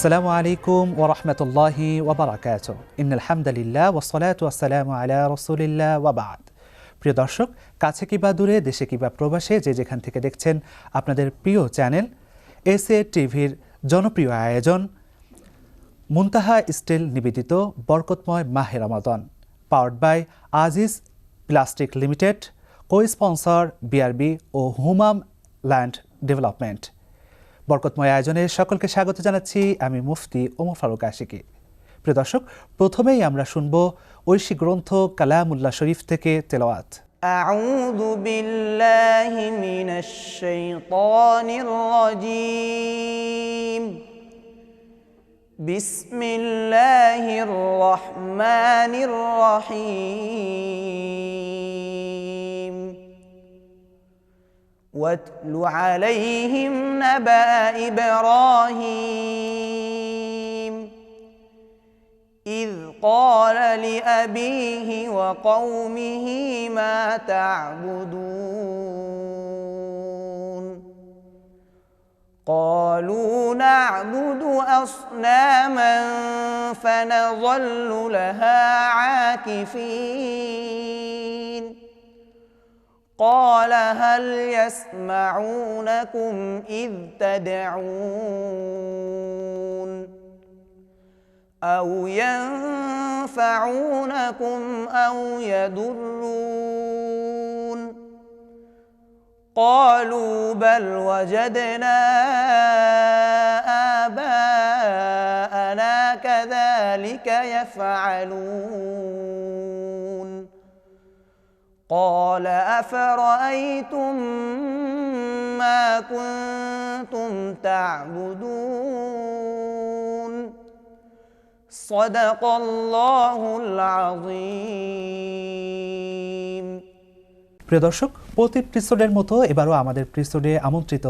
আসসালামু আলাইকুম ওয়া রাহমাতুল্লাহি ওয়া বারাকাতুহু। ইন্নাল হামদালিল্লাহ ওয়াস সালাতু ওয়াস সালামু আলা রাসূলিল্লাহ ওয়া বা'দ। প্রিয় দর্শক, কাছে কিংবা দূরে, দেশে কিংবা প্রবাসে যে যেখান থেকে দেখছেন, আপনাদের প্রিয় চ্যানেল এসএ টিভির জনপ্রিয় আয়োজন মুনতাহা স্টিল নিবেদিত বরকতময় মাহে রমাদান, powered by Aziz plastic limited, cosponsor BRB ও হুমাম ল্যান্ড ডেভেলপমেন্ট। বরকতময় আয়োজনে সকলকে স্বাগত জানাচ্ছি আমি মুফতি ওমর ফারুক আশিকি। প্রিয় দর্শক, প্রথমেই আমরা শুনব ঐশী গ্রন্থ কালামুল্লাহ শরীফ থেকে তেলাওয়াত। আউযু বিল্লাহি মিনাশ শাইতানির রাজীম। বিসমিল্লাহির রহমানির রহিম। واتل عليهم نبأ إبراهيم إذ قال لأبيه وقومه ما تعبدون قالوا نعبد أصناما فنظل لها عاكفين قال هل يسمعونكم إذ تدعون أو ينفعونكم أو يضرون قالوا بل وجدنا آباءنا كذلك يفعلون قال أفرأيتم ما كنتم تعبدون صدق الله العظيم। প্রিয় দর্শক, প্রতি এপিসোডের মতো এবারও আমাদের এপিসোডে আমন্ত্রিত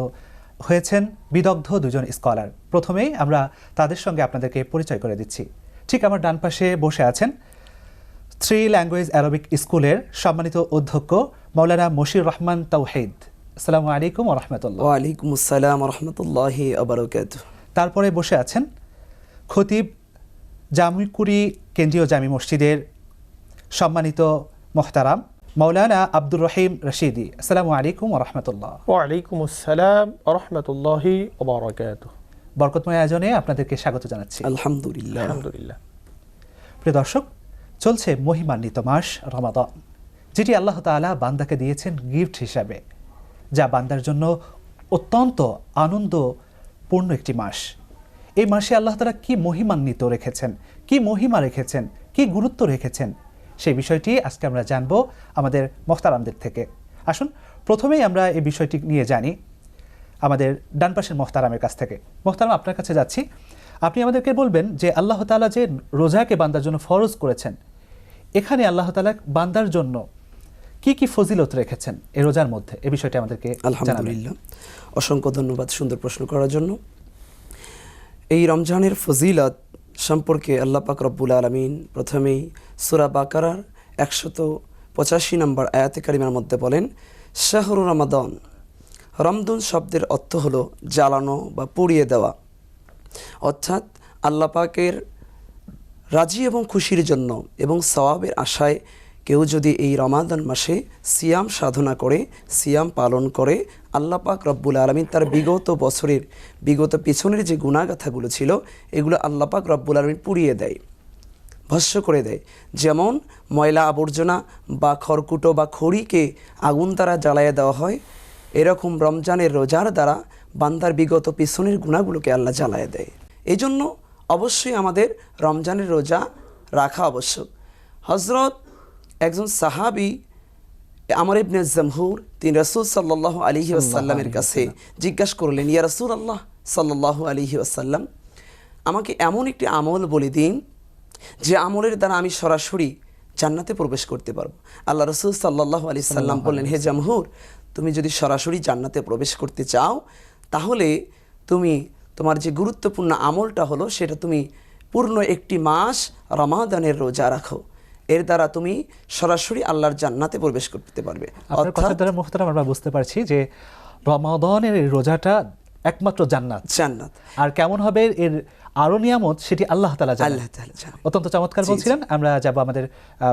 হয়েছেন বিদগ্ধ দুজন স্কলার। প্রথমেই আমরা তাদের সঙ্গে আপনাদেরকে পরিচয় করে দিচ্ছি। ঠিক আমার ডান পাশে বসে আছেন থ্রি ল্যাঙ্গুয়েজ অ্যারাবিক স্কুলের সম্মানিত অধ্যক্ষ মাওলানা মশির রহমান তাওহিদ। আসসালামু আলাইকুম ওয়া রাহমাতুল্লাহ। ওয়া আলাইকুম আসসালাম ওয়া রাহমাতুল্লাহি ওয়া বারাকাতুহু। তারপরে বসে আছেন খতিব জামিকুরি কেন্দ্রীয় জামি মসজিদের সম্মানিত মোহতারাম মাওলানা আব্দুর রহিম রশিদি। আসসালামু আলাইকুম ওয়া রাহমাতুল্লাহ। ওয়া আলাইকুম আসসালাম ওয়া রাহমাতুল্লাহি ওয়া বারাকাতুহু। বরকতময় আয়োজনে আপনাদেরকে স্বাগত জানাচ্ছি। আলহামদুলিল্লাহ। আলহামদুলিল্লাহ। প্রিয় দর্শক, চলছে মহিমান্বিত মাস রমাদান, যেটি আল্লাহ তাআলা বান্দাকে দিয়েছেন গিফট হিসাবে, যা বান্দার জন্য অত্যন্ত আনন্দপূর্ণ একটি মাস। এই মাসে আল্লাহ তাআলা কি মহিমান্বিত রেখেছেন, কি মহিমা রেখেছেন, কি গুরুত্ব রেখেছেন, সেই বিষয়টি আজকে আমরা জানব আমাদের মোহতারামদের থেকে। আসুন প্রথমেই আমরা এই বিষয়টি নিয়ে জানি আমাদের ডান পাশের মোহতারামের কাছ থেকে। মোহতারাম, আপনার কাছে যাচ্ছি। আপনি আমাদেরকে বলবেন যে আল্লাহ তাআলা যে রোজাকে বান্দার জন্য ফরজ করেছেন, এখানে আল্লাহ তাআলা বান্দার জন্য কি কি ফজিলত রেখেছেন এই রোজার মধ্যে, এই বিষয়টি আমাদেরকে জানাবেন। আলহামদুলিল্লাহ, অসংখ্য ধন্যবাদ সুন্দর প্রশ্ন করার জন্য। এই রমজানের ফজিলত সম্পর্কে আল্লাহ পাক রব্বুল আলামিন প্রথমেই সূরা বাকারার 185 নম্বর আয়াতে কারিমার মধ্যে বলেন, শাহরু রমাদান। রমজান শব্দের অর্থ হলো জ্বালানো বা পুড়িয়ে দেওয়া, অর্থাৎ আল্লাহ পাকের রাজি এবং খুশির জন্য এবং সওয়াবের আশায় কেউ যদি এই রমাদান মাসে সিয়াম সাধনা করে, সিয়াম পালন করে, আল্লাহ পাক রব্বুল আলামিন তার বিগত পিছনের যে গুনাহগাথাগুলো ছিল এগুলো আল্লাহ পাক রব্বুল আলামিন পুড়িয়ে দেয়, ভস্ম করে দেয়। যেমন ময়লা আবর্জনা বা খড়কুটো বা খড়িকে আগুন দ্বারা জ্বালাইয়া দেওয়া হয়, এরকম রমজানের রোজার দ্বারা বান্দার বিগত পিছনের গুনাহগুলোকে আল্লাহ জ্বালাইয়া দেয়। এই জন্য অবশ্যই আমাদের রমজানের রোজা রাখা আবশ্যক। হযরত একজন সাহাবী আমর ইবনে জামহুর, তিনি রাসূল সাল্লাল্লাহু আলাইহি ওয়াসাল্লামের কাছে জিজ্ঞাসা করলেন, ইয়া রাসূলুল্লাহ সাল্লাল্লাহু আলাইহি ওয়াসাল্লাম, আমাকে এমন একটি আমল বলে দিন যে আমলের দ্বারা আমি সরাসরি জান্নাতে প্রবেশ করতে পারবো। আল্লাহ রাসূল সাল্লাল্লাহু আলাইহি সাল্লাম বললেন, হে জামহুর, তুমি যদি সরাসরি জান্নাতে প্রবেশ করতে চাও তাহলে তোমার যে গুরুত্বপূর্ণ আমলটা হলো সেটা তুমি পূর্ণ একটি মাস রমাদানের রোজা রাখো। এর দ্বারা তুমি সরাসরি আল্লাহর জান্নাতে প্রবেশ করতে পারবে। আপনার কথা দ্বারা মুহতারাম আমরা বুঝতে পারছি যে রমাদানের রোজাটা একমাত্র জান্নাত। জান্নাত আর কেমন হবে এর আরো নিয়ামত সেটি আল্লাহ তাআলা জানেন। আল্লাহ তাআলা জানেন। অত্যন্ত চমৎকার জি, জি। বলছিলেন। আমরা যাব আমাদের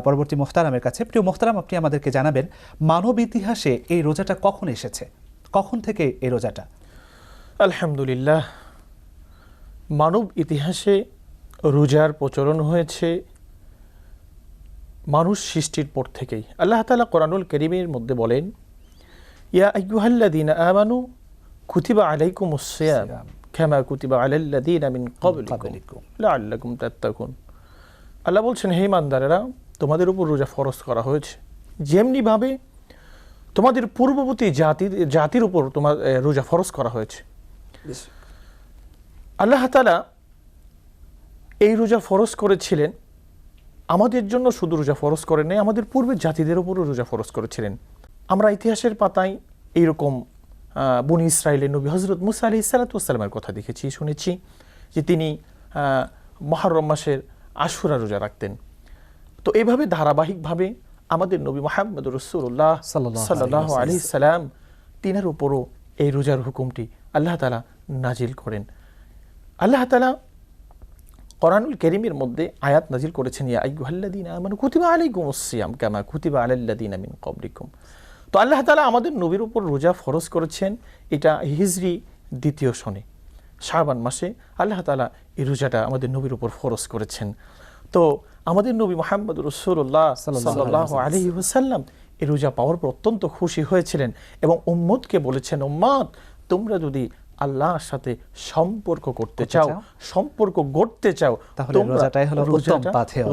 পরবর্তী মুহতারামের কাছে। প্রিয় মুহতারাম, আপনি আমাদেরকে জানাবেন মানব ইতিহাসে এই রোজাটা কখন এসেছে, কখন থেকে এই রোজাটা? আলহামদুলিল্লাহ, মানব ইতিহাসে রোজার প্রচলন হয়েছে মানুষ সৃষ্টির পর থেকেই। আল্লাহ তাআলা কোরআনুল কারীমের মধ্যে বলেন, ইয়া আইয়ুহাল্লাযীনা আমানু কুতিবা আলাইকুমুস সিয়াম কামা কুতিবা আলাল্লাযীনা মিন ক্বাবলিকুম লাআল্লাকুম তাত্তাকুন। আল্লাহ বলছেন, হে ইমানদারেরা, তোমাদের উপর রোজা ফরজ করা হয়েছে যেমনিভাবে তোমাদের পূর্ববর্তী জাতির উপর তোমার রোজা ফরজ করা হয়েছে। আল্লাহ তাআলা এই রোজা ফরজ করেছিলেন আমাদের জন্য, শুধু রোজা ফরজ করেন নাই, আমাদের পূর্বের জাতিদের উপরও রোজা ফরজ করেছিলেন। আমরা ইতিহাসের পাতায় এইরকম বনি ইসরায়েলের নবী হযরত মুসা আলাইহিস সালাতু ওয়াস সালামের কথা দেখেছি, শুনেছি যে তিনি মুহররম মাসের আশুরা রোজা রাখতেন। তো এইভাবে ধারাবাহিকভাবে আমাদের নবী মুহাম্মদ রাসূলুল্লাহ সাল্লাল্লাহু আলাইহি সাল্লাম তিনার উপরও এই রোজার হুকুমটি আল্লাহ তাআলা নাজিল করেন। আল্লাহ তাআলা কোরআনুল কারীমের মধ্যে আয়াত নাজিল করেছেন, ইয়া আইয়ুহাল্লাযীনা আমানু কুতিবা আলাইকুমুস সিয়াম কামা কুতিবা আলাল্লাযীনা মিন ক্বাবলিকুম। তো আল্লাহ তাআলা আমাদের নবীর উপর রোজা ফরজ করেছেন, এটা হিজরি দ্বিতীয় সনে শাবান মাসে আল্লাহ তাআলা এই রোজাটা আমাদের নবীর উপর ফরজ করেছেন। তো আমাদের নবী মুহাম্মদ রাসূলুল্লাহ সাল্লাল্লাহু আলাইহি ওয়াসাল্লাম এই রোজা পাওয়ার পর অত্যন্ত খুশি হয়েছিলেন এবং উম্মতকে বলেছেন, উম্মত, তোমরা যদি আল্লাহর সাথে সম্পর্ক করতে চাও, সম্পর্ক গড়তে চাও, তাহলে রোজাটাই হলো উত্তম পাথেয়,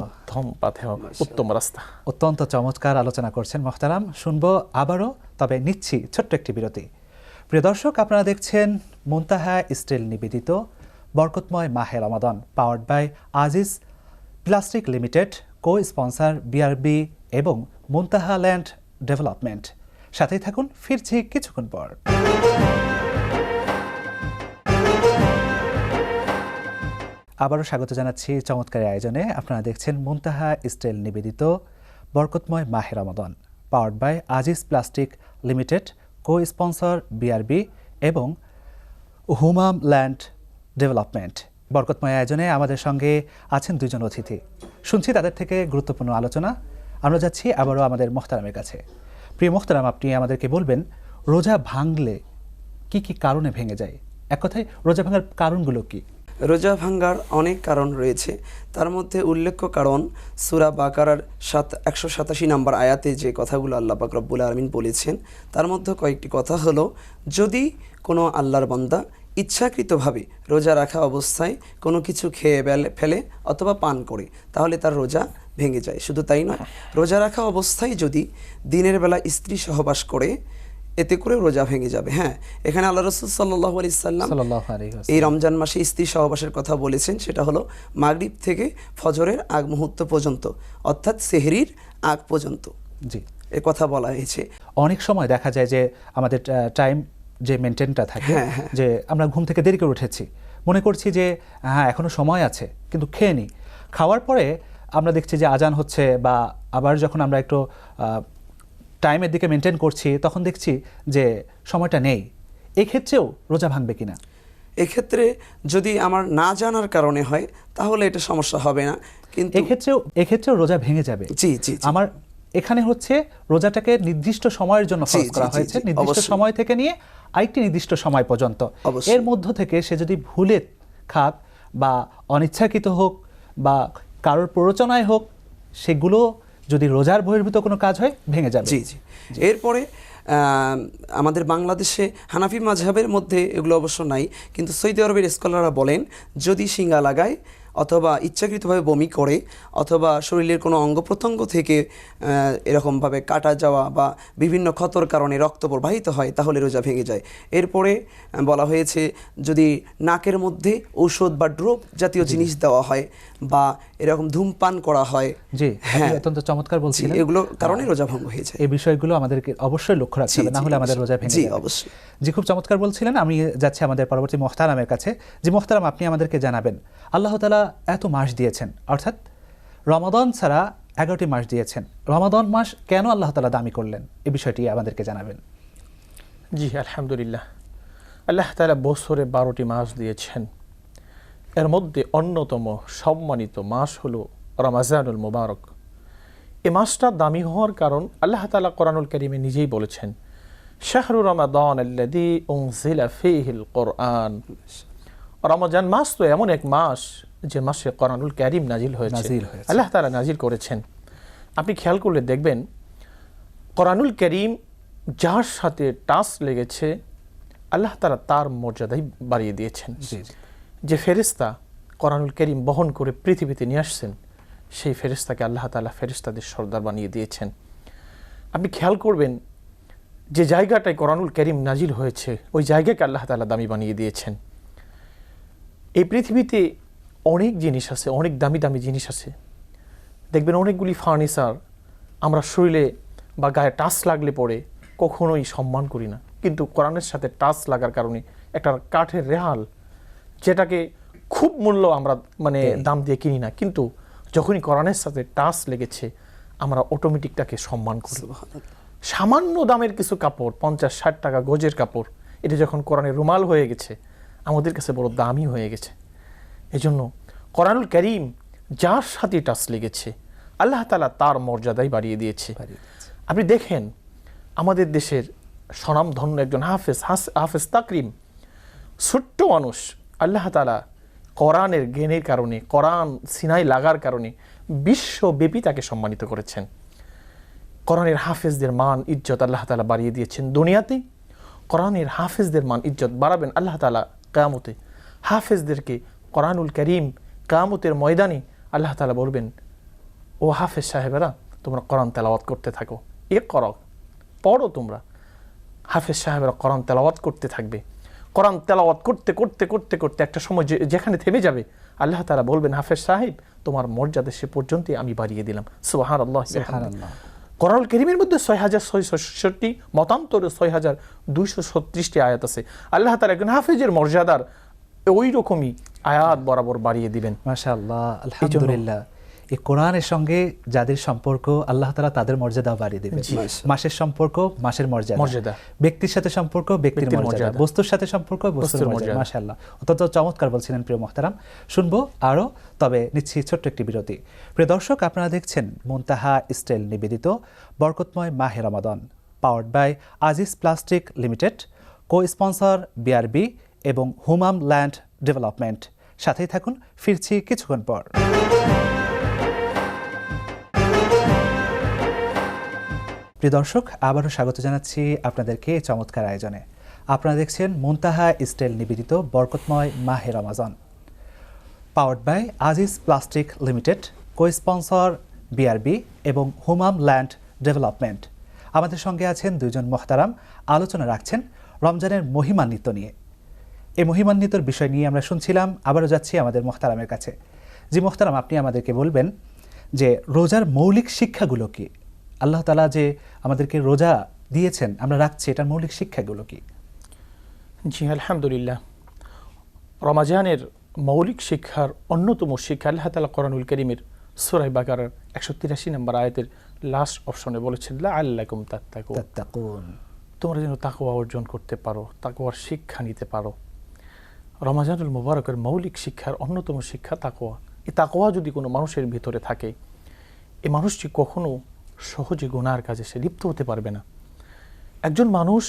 উত্তম রাস্তা। অত্যন্ত চমৎকার আলোচনা করছেন মুহতারাম। শুনবো আবারও, তবে নিচ্ছি ছোট্ট একটি বিরতি। প্রিয় দর্শক, আপনারা দেখছেন মুনতাহা স্টিল নিবেদিত বরকতময় মাহে রমাদান, powered by Aziz plastic limited, co sponsor BRB এবং মুনতাহা ল্যান্ড ডেভেলপমেন্ট। সাথেই থাকুন, ফিরছি কিছুক্ষণ পর। আবারও স্বাগত জানাচ্ছি চমৎকার আয়োজনে। আপনারা দেখছেন মুনতাহা স্টিল নিবেদিত বরকতময় মাহে রমাদান, powered by Aziz plastic limited, co sponsor BRB এবং হুমাম ল্যান্ড ডেভেলপমেন্ট। বরকতময় আয়োজনে আমাদের সঙ্গে আছেন দুজন অতিথি, শুনছি তাদের থেকে গুরুত্বপূর্ণ আলোচনা। আমরা যাচ্ছি আবারও আমাদের মোহতারামের কাছে। প্রিয় মোহতারাম, আপনি আমাদেরকে বলবেন রোজা ভাঙলে কি কি কারণে ভেঙে যায়? এক কথায় রোজা ভাঙার কারণগুলো কি? রোজা ভাঙ্গার অনেক কারণ রয়েছে, তার মধ্যে উল্লেখ্য কারণ সূরা বাকারার 187 নম্বর আয়াতে যে কথাগুলো আল্লাহ পাক রব্বুল আলামিন বলেছেন, তার মধ্যে কয়েকটি কথা হলো, যদি কোনো আল্লাহর বান্দা ইচ্ছাকৃতভাবে রোজা রাখা অবস্থায় কোনো কিছু খেয়ে ফেলে অথবা পান করে, তাহলে তার রোজা ভেঙে যায়। শুধু তাই নয়, রোজা রাখা অবস্থায় যদি দিনের বেলা স্ত্রী সহবাস করে, এতে করে রোজা ভেঙে যাবে। হ্যাঁ, এখানে আল্লাহ রাসূল সাল্লাল্লাহু আলাইহি সাল্লাম এই রমজান মাসে স্ত্রী সহবাসের কথা বলেছেন, সেটা হলো মাগরিব থেকে ফজরের আগ মুহূর্ত পর্যন্ত, অর্থাৎ সেহরির আগ পর্যন্ত। জি, এ কথা বলা হয়েছে। অনেক সময় দেখা যায় যে আমাদের টাইম যে মেনটেনটা থাকে, যে আমরা ঘুম থেকে দেরি করে উঠেছি, মনে করছি যে হ্যাঁ এখনো সময় আছে, কিন্তু খেয়ে নিই। খাওয়ার পরে আমরা দেখছি যে আজান হচ্ছে, বা আবার যখন আমরা একটু টাইমের দিকে মেনটেন করছি, তখন দেখছি যে সময়টা নেই। এক্ষেত্রেও রোজা ভাঙবে কিনা? এক্ষেত্রে যদি আমার না জানার কারণে হয়, তাহলে এটা সমস্যা হবে না, কিন্তু এক্ষেত্রেও রোজা ভেঙে যাবে। জি জি, আমার এখানে হচ্ছে রোজাটাকে নির্দিষ্ট সময়ের জন্য ফরজ করা হয়েছে, নির্দিষ্ট সময় থেকে নিয়ে আরেকটি নির্দিষ্ট সময় পর্যন্ত। এর মধ্য থেকে সে যদি ভুলে খাক বা অনিচ্ছাকৃত হোক বা কারোর প্ররোচনায় হোক, সেগুলো যদি রোজার বহির্ভূত কোনো কাজ হয়, ভেঙে যাবে। জি জি। এরপরে আমাদের বাংলাদেশে হানাফি মাযহাবের মধ্যে এগুলো অবশ্য নাই, কিন্তু সৌদি আরবের স্কলাররা বলেন, যদি শিঙ্গা লাগায় অথবা ইচ্ছাকৃতভাবে বমি করে অথবা শরীরের কোনো অঙ্গ প্রত্যঙ্গ থেকে এরকমভাবে কাটা যাওয়া বা বিভিন্ন ক্ষতর কারণে রক্ত প্রবাহিত হয়, তাহলে রোজা ভেঙে যায়। এরপরে বলা হয়েছে, যদি নাকের মধ্যে ঔষধ বা ড্রপ জাতীয় জিনিস দেওয়া হয় বা এরকম ধূমপান করা হয়, জি হ্যাঁ, অত্যন্ত চমৎকার বলছিলেন, এগুলো কারণে রোজা ভঙ্গ হয়ে যায়। এই বিষয়গুলো আমাদেরকে অবশ্যই লক্ষ্য রাখতে হবে, না হলে আমাদের রোজা ভেঙে যাবে। অবশ্যই। জি, খুব চমৎকার বলছিলেন। আমি যাচ্ছি আমাদের পরবর্তী মুহতারামের কাছে। জি মুহতারাম, আপনি আমাদেরকে জানাবেন, আল্লাহ তাআলা এত মাস দিয়েছেন, অর্থাৎ রমাদান ছাড়া 11টি মাস দিয়েছেন, রমাদান মাস কেন আল্লাহ তাআলা দামি করলেন, এই বিষয়টি আমাদেরকে জানাবেন। জি আলহামদুলিল্লাহ, আল্লাহ তাআলা বছরে 12টি মাস দিয়েছেন, এর মধ্যে অন্যতম সম্মানিত মাস হলো রমাজানুল মুবারক। এই মাসটা দামি হওয়ার কারণ আল্লাহ তাআলা কোরআনুল কারীমে নিজেই বলেছেন, শাহরু রমাদান আল্লাযী উনজিলা ফীহিল কোরআন। রমজান মাস তো এমন এক মাস যে মাসে কোরআনুল কারীম নাজিল হয়েছে, আল্লাহ তাআলা নাজিল করেছেন। আপনি খেয়াল করলে দেখবেন কোরআনুল কারীম যার সাথে টাচ লেগেছে আল্লাহ তাআলা তার মর্যাদাই বাড়িয়ে দিয়েছেন। যে ফেরেশতা কোরআনুল কারীম বহন করে পৃথিবীতে নিয়ে আসছেন, সেই ফেরেশতাকে আল্লাহ তাআলা ফেরেশতাদের সর্দার বানিয়ে দিয়েছেন। আপনি খেয়াল করবেন যে জায়গাটায় কোরআনুল কারীম নাজিল হয়েছে ওই জায়গাকে আল্লাহ তাআলা দামি বানিয়ে দিয়েছেন। এই পৃথিবীতে অনেক জিনিস আছে, অনেক দামি দামি জিনিস আছে। দেখবেন অনেকগুলি ফার্নিচার আমরা শরীরে বা গায়ে টাচ লাগলে পরে কখনোই সম্মান করি না, কিন্তু কোরআনের সাথে টাচ লাগার কারণে একটা কাঠের রেহাল, যেটাকে খুব মূল্য আমরা মানে দাম দিয়ে কিনি না, কিন্তু যখনই কোরআনের সাথে টাচ লেগেছে আমরা অটোমেটিকটাকে সম্মান করি। সামান্য দামের কিছু কাপড়, 50-60 টাকা গজের কাপড়, এটা যখন কোরআনের রুমাল হয়ে গেছে আমাদের কাছে বড় দামি হয়ে গেছে। এজন্য কোরআনুল কারীম যার সাথে টাচ লেগেছে আল্লাহ তাআলা তার মর্যাদাই বাড়িয়ে দিয়েছে। আপনি দেখেন আমাদের দেশের স্বনামধন্য একজন হাফেজ তাকরিম, ছোট্ট মানুষ, আল্লাহ তাআলা কোরআনের জ্ঞানের কারণে, কোরআন সিনায় লাগার কারণে বিশ্বব্যাপী তাকে সম্মানিত করেছেন। কোরআনের হাফেজদের মান ইজ্জত আল্লাহ তাআলা বাড়িয়ে দিয়েছেন দুনিয়াতে, কোরআনের হাফেজদের মান ইজ্জত বাড়াবেন আল্লাহ তাআলা কিয়ামতে। হাফেজদেরকে কোরআনুল কারীম কিয়ামতের ময়দানে আল্লাহ তাআলা বলবেন, ও হাফেজ সাহেবেরা তোমরা কোরআন তেলাওয়াত করতে থাকো, করো, পড়ো তোমরা। হাফেজ সাহেবেরা কোরআন তেলাওয়াত করতে থাকবে। কোরআন তেলাওয়াত করতে করতে করতে করতে একটা সময় যেখানে থেমে যাবে আল্লাহ তাআলা বলবেন, হাফেজ সাহেব তোমার মর্যাদা সে পর্যন্তই আমি বাড়িয়ে দিলাম। সুবহানাল্লাহ। কোরআনুল কারীমের মধ্যে 6666 মতান্তরে 6236টি আয়াত আছে। আল্লাহ তাআলা একজন হাফেজের মর্যাদার ওই রকমই আয়াত বরাবর বাড়িয়ে দিবেন। মাশাআল্লাহ, আলহামদুলিল্লাহ। এই কোরআনের সঙ্গে যাদের সম্পর্ক আল্লাহ তাআলা তাদের মর্যাদা বাড়িয়ে দিবেন। মাসের সম্পর্ক মাসের মর্যাদা, ব্যক্তির সাথে সম্পর্ক ব্যক্তির মর্যাদা, বস্তুর সাথে সম্পর্ক বস্তুর মর্যাদা। মাশাআল্লাহ, অত্যন্ত চমৎকার বলছিলেন প্রিয় মুহতারাম। শুনবো আরো, তবে নিচ্ছি ছোট্ট একটি বিরতি। প্রিয় দর্শক, আপনারা দেখছেন মুনতাহা স্টাইল নিবেদিত বরকতময় মাহে রমাদান, powered by Aziz plastic limited, co sponsor BRB এবং হুমাম ল্যান্ড ডেভেলপমেন্ট। সাথেই থাকুন, ফিরছি কিছুক্ষণ পর। প্রিয় দর্শক, আবারও স্বাগত জানাচ্ছি আপনাদেরকে এই চমৎকার আয়োজনে। আপনারা দেখছেন মুনতাহা স্টাইল নিবেদিত বরকতময় মাহে Ramzan, powered by Aziz plastic limited, co sponsor BRB এবং হুমাম ল্যান্ড ডেভেলপমেন্ট। আমাদের সঙ্গে আছেন দুইজন মুহতারাম, আলোচনা রাখছেন রমজানের মহিমান্বিত নিয়ে। এই মহিমান্বিতর বিষয় নিয়ে আমরা শুনছিলাম। আবারও যাচ্ছি আমাদের মুহতারামের কাছে। জি মুহতারাম, আপনি আমাদেরকে বলবেন যে রোজার মৌলিক শিক্ষাগুলো কি? আল্লাহ তাআলা যে আমাদেরকে রোজা দিয়েছেন, আমরা রাখছি, এটার মৌলিক শিক্ষাগুলো কি? জি আলহামদুলিল্লাহ। রমাজানের মৌলিক শিক্ষার অন্যতম শিক্ষা আল্লাহ তাআলা কোরআনুল কারীমের সূরা বাকারার 183 নম্বর আয়াতের লাস্ট অপশনে বলেছেন, লাআল্লাকুম তাত্তাকুন, তোমরা যেন তাকওয়া অর্জন করতে পারো, তাকওয়ার শিক্ষা নিতে পারো। রমাজানুল মুবারকের মৌলিক শিক্ষার অন্যতম শিক্ষা তাকওয়া। এই তাকওয়া যদি কোনো মানুষের ভিতরে থাকে, এই মানুষটি কখনো সহজে গুনার কাজে সে লিপ্ত হতে পারবে না। একজন মানুষ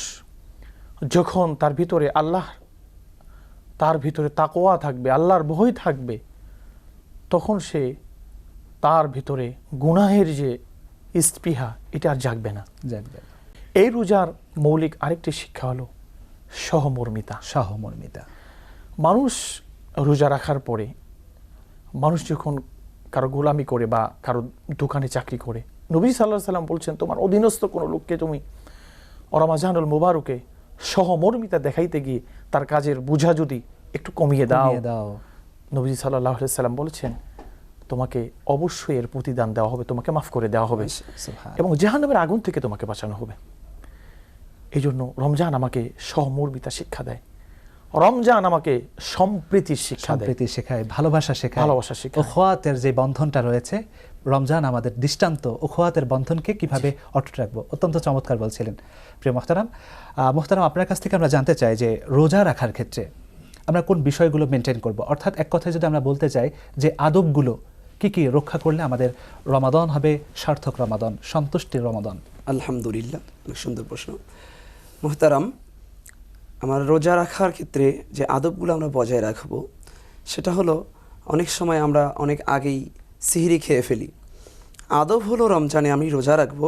যখন তার ভিতরে তার ভিতরে তাকওয়া থাকবে, আল্লাহর ভয় থাকবে, তখন সে তার ভিতরে গুনাহের যে স্পৃহা এটা আর জাগবে না। এই রোজার মৌলিক আরেকটি শিক্ষা হলো সহমর্মিতা। মানুষ রোজা রাখার পরে মানুষ যখন কারো গোলামি করে বা কারো দোকানে চাকরি করে, নবী সাল্লাল্লাহু আলাইহি সাল্লাম বলছেন, তোমার অধীনস্থ কোনো লোককে তুমি রমাজানুল মুবারকে সহমর্মিতা দেখাইতে গিয়ে তার কাজের বোঝা যদি একটু কমিয়ে দাও, নবী সাল্লাল্লাহু আলাইহি সাল্লাম বলেছেন তোমাকে অবশ্যই এর প্রতিদান দেওয়া হবে, তোমাকে মাফ করে দেওয়া হবে এবং জাহান্নামের আগুন থেকে তোমাকে বাঁচানো হবে। এই জন্য রমজান আমাকে সহমর্মিতা শিক্ষা দেয়, রমজান আমাকে সম্প্রীতির শিক্ষা শেখায়, ভালোবাসা শেখায়, উখওয়াতের যে বন্ধনটা রয়েছে, রমজান আমাদের দৃষ্টান্ত উখওয়াতের বন্ধনকে কিভাবে অটুট রাখবো, অত্যন্ত চমৎকার বলছিলেন। প্রিয় মোহতারাম, আপনার কাছ থেকে আমরা জানতে চাই যে রোজা রাখার ক্ষেত্রে আমরা কোন বিষয়গুলো মেনটেন করব, অর্থাৎ এক কথায় যদি আমরা বলতে চাই যে আদবগুলো কি কি রক্ষা করলে আমাদের রমাদান হবে সার্থক রমাদান, সন্তুষ্টির রমাদান। আলহামদুলিল্লাহ, অনেক সুন্দর প্রশ্ন। মোহতারাম, আমার রোজা রাখার ক্ষেত্রে যে আদবগুলো আমরা বজায় রাখবো সেটা হলো, অনেক সময় আমরা অনেক আগেই সিহরি খেয়ে ফেলি। আদব হলো রমজানে আমি রোজা রাখবো,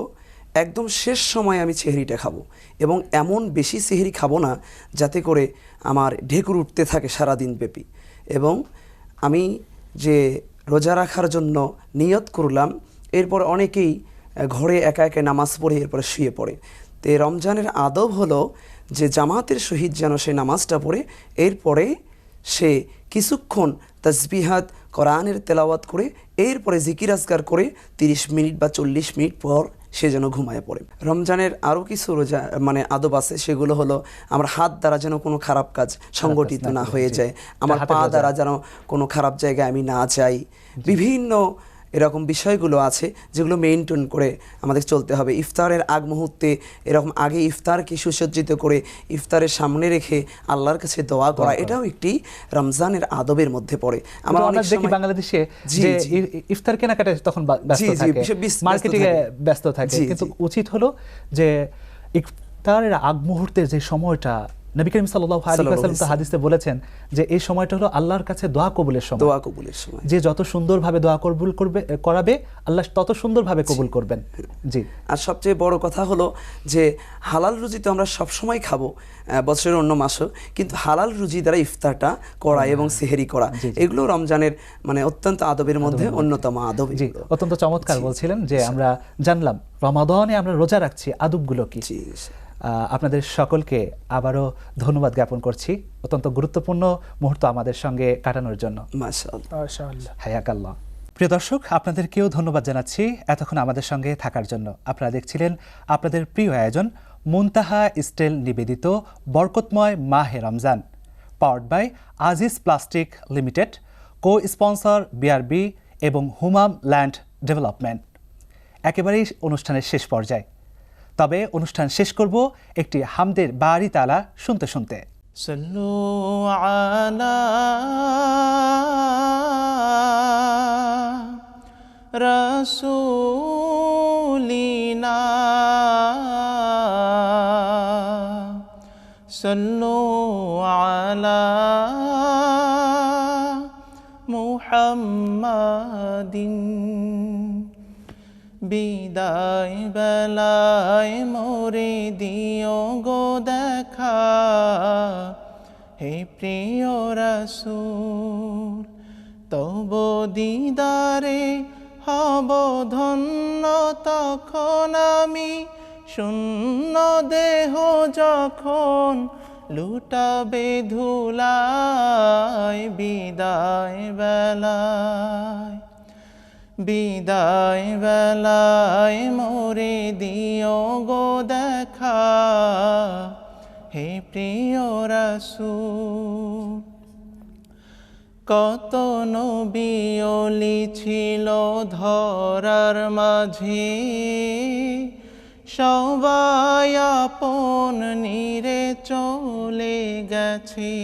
একদম শেষ সময় আমি সেহরিটা খাবো, এবং এমন বেশি সেহরি খাবো না যাতে করে আমার ঢেকুর উঠতে থাকে সারাদিন ব্যাপী। এবং আমি যে রোজা রাখার জন্য নিয়ত করলাম, এরপর অনেকেই ঘরে একা একা নামাজ পড়ে এরপরে শুয়ে পড়ে। তো এই রমজানের আদব হলো যে জামাতের সহিত যেন সে নামাজটা পড়ে, এরপরে সে কিছুক্ষণ তাসবিহাত কোরআনের তেলাওয়াত করে এরপরে জিকির আজকার করে 30 মিনিট বা 40 মিনিট পর সে যেন ঘুমায় পড়ে। রমজানের আরও কিছু রোজা আদব আছে, সেগুলো হলো আমার হাত দ্বারা যেন কোনো খারাপ কাজ সংগঠিত না হয়ে যায়, আমার পা দ্বারা যেন কোনো খারাপ জায়গায় আমি না যাই। বিভিন্ন এরকম বিষয়গুলো আছে যেগুলো মেনটেন করে আমাদের চলতে হবে। ইফতারের আগ মুহূর্তে এরকম আগে ইফতারকে সুসজ্জিত করে ইফতারের সামনে রেখে আল্লাহর কাছে দোয়া করা, এটাও একটি রমজানের আদবের মধ্যে পড়ে। আমরা অনেক দেখি বাংলাদেশে যে ইফতার কেনাকাটা তখন ব্যস্ত থাকে, মার্কেটিং এ ব্যস্ত থাকে, কিন্তু উচিত হলো যে ইফতারের আগ মুহূর্তের যে সময়টা নবী করিম সাল্লাল্লাহু আলাইহি ওয়াসাল্লাম তো হাদিসে বলেছেন যে এই সময়টা হলো আল্লাহর কাছে দোয়া কবুলের সময়। দোয়া কবুলের সময় যে যত সুন্দরভাবে দোয়া কবুল করাবে আল্লাহ তত সুন্দরভাবে কবুল করবেন। জি। আর সবচেয়ে বড় কথা হলো যে হালাল রুজি তো আমরা সব সময় খাবো বছরের অন্য মাসও, কিন্তু হালাল রুজি দ্বারা ইফতারটা করা এবং সেহরি করা, এগুলো রমজানের অত্যন্ত আদবের মধ্যে অন্যতম আদব। জি, অত্যন্ত চমৎকার বলছিলেন যে আমরা জানলাম রমাদানে আমরা রোজা রাখছি আদবগুলো কি। আপনাদের সকলকে আবারও ধন্যবাদ জ্ঞাপন করছি অত্যন্ত গুরুত্বপূর্ণ মুহূর্ত আমাদের সঙ্গে কাটানোর জন্য। মাশাআল্লাহ, হায়াকাল্লাহ। প্রিয় দর্শক, আপনাদেরকেও ধন্যবাদ জানাচ্ছি এতক্ষণ আমাদের সঙ্গে থাকার জন্য। আপনারা দেখছিলেন আপনাদের প্রিয় আয়োজন মুনতাহা স্টাইল নিবেদিত বরকতময় মাহে Ramzan, powered by Aziz plastic limited, co sponsor BRB এবং হুমাম ল্যান্ড ডেভেলপমেন্ট। একেবারেই অনুষ্ঠানের শেষ পর্যায়ে, তবে অনুষ্ঠান শেষ করব একটি হামদের বাড়ি তালা শুনতে শুনতে। সাল্লু আলা রাসূলিনা সাল্লু আলা মুহাম্মাদিন। বিদায় বেলায় মোরে দিও গো দেখা, হে প্রিয় রাসূল, তব দিদারে হব ধন্য তখন আমি, শূন্য দেহ যখন লুটাবে ধুলায়। বিদায় বেলায়, বিদায় বেলায় মোরে দিও গো দেখা, হে প্রিয় রাসূল। কত নবী ওলি ছিল ধরার মাঝে, সবাই আপন নিরে চলে গেছে।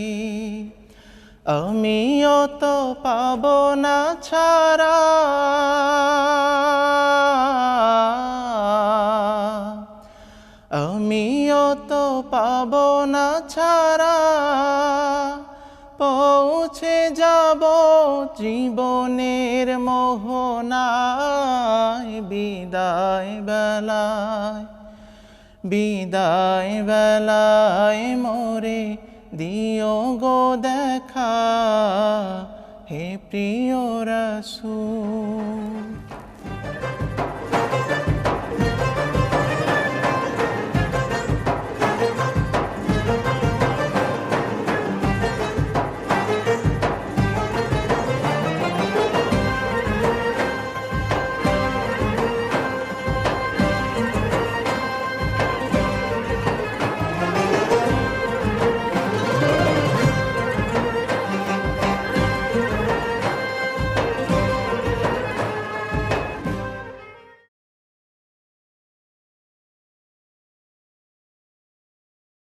আমিও তো পাব না ছাড়া, আমিও তো পাব না ছাড়া, পৌঁছে যাব জীবনের মোহনায়। বিদায় বেলায়, বিদায় বেলায় মোরে দিও গো দেখা, হে প্রিয় রাসূল।